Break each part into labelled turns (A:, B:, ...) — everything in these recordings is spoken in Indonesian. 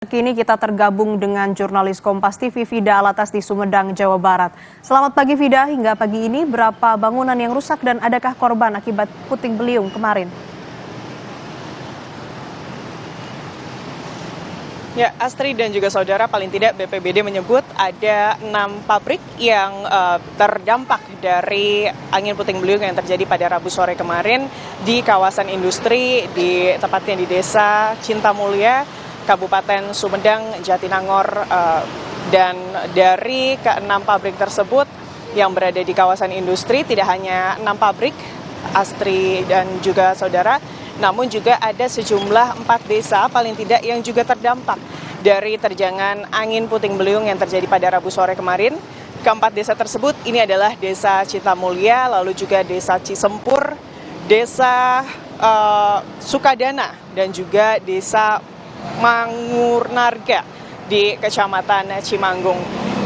A: Kini kita tergabung dengan jurnalis Kompas TV Vida Alatas di Sumedang, Jawa Barat. Selamat pagi Vida, hingga pagi ini berapa bangunan yang rusak dan adakah korban akibat puting beliung kemarin?
B: Ya, Astri dan juga saudara, paling tidak BPBD menyebut ada 6 pabrik yang terdampak dari angin puting beliung yang terjadi pada Rabu sore kemarin di kawasan industri, tepatnya di Desa Cintamulya, Kabupaten Sumedang, Jatinangor, dan dari ke-6 pabrik tersebut yang berada di kawasan industri tidak hanya 6 pabrik, Astri dan juga saudara, namun juga ada sejumlah 4 desa paling tidak yang juga terdampak dari terjangan angin puting beliung yang terjadi pada Rabu sore kemarin. Keempat desa tersebut ini adalah Desa Cintamulya, lalu juga Desa Cisempur, Desa Sukadana, dan juga Desa Mangurnarga di Kecamatan Cimanggung.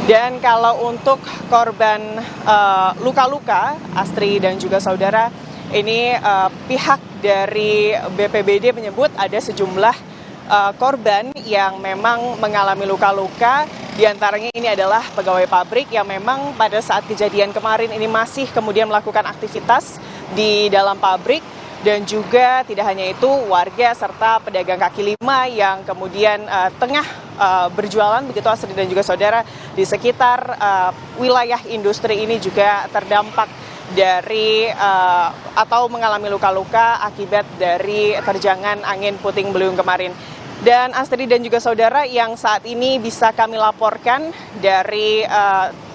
B: Dan kalau untuk korban luka-luka, Astri dan juga saudara, ini pihak dari BPBD menyebut ada sejumlah korban yang memang mengalami luka-luka. Di antaranya ini adalah pegawai pabrik yang memang pada saat kejadian kemarin ini masih kemudian melakukan aktivitas di dalam pabrik. Dan juga tidak hanya itu, warga serta pedagang kaki lima yang kemudian tengah berjualan, begitu Astri dan juga saudara, di sekitar wilayah industri ini juga terdampak dari atau mengalami luka-luka akibat dari terjangan angin puting beliung kemarin. Dan Astri dan juga saudara, yang saat ini bisa kami laporkan dari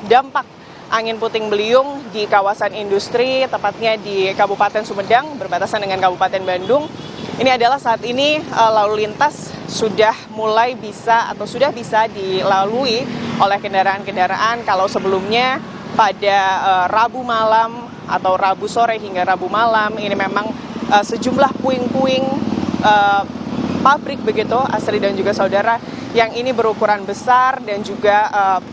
B: dampak angin puting beliung di kawasan industri, tepatnya di Kabupaten Sumedang, berbatasan dengan Kabupaten Bandung. Ini adalah saat ini lalu lintas sudah mulai bisa atau sudah bisa dilalui oleh kendaraan-kendaraan. Kalau sebelumnya pada Rabu malam atau Rabu sore hingga Rabu malam ini memang sejumlah puing-puing pabrik begitu, Astri dan juga saudara, yang ini berukuran besar dan juga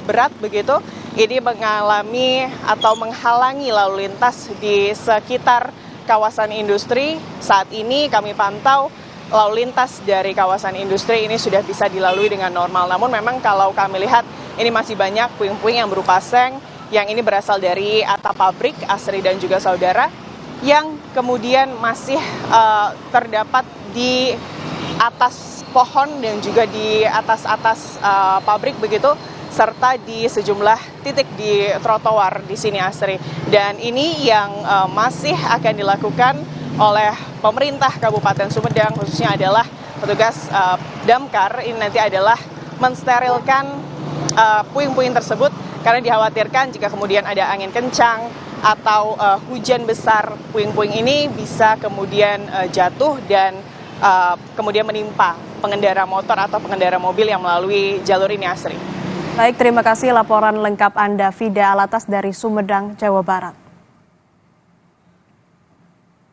B: berat begitu, ini mengalami atau menghalangi lalu lintas di sekitar kawasan industri. Saat ini kami pantau lalu lintas dari kawasan industri ini sudah bisa dilalui dengan normal. Namun memang kalau kami lihat ini masih banyak puing-puing yang berupa seng yang ini berasal dari atap pabrik, Astri dan juga saudara, yang kemudian masih terdapat di atas pohon dan juga di atas pabrik begitu, serta di sejumlah titik di trotoar di sini, Astri. Dan ini yang masih akan dilakukan oleh pemerintah Kabupaten Sumedang, khususnya adalah petugas damkar. Ini nanti adalah mensterilkan puing-puing tersebut, karena dikhawatirkan jika kemudian ada angin kencang atau hujan besar, puing-puing ini bisa kemudian jatuh dan kemudian menimpa pengendara motor atau pengendara mobil yang melalui jalur ini, Astri.
A: Baik, terima kasih laporan lengkap Anda Vida Alatas dari Sumedang, Jawa Barat.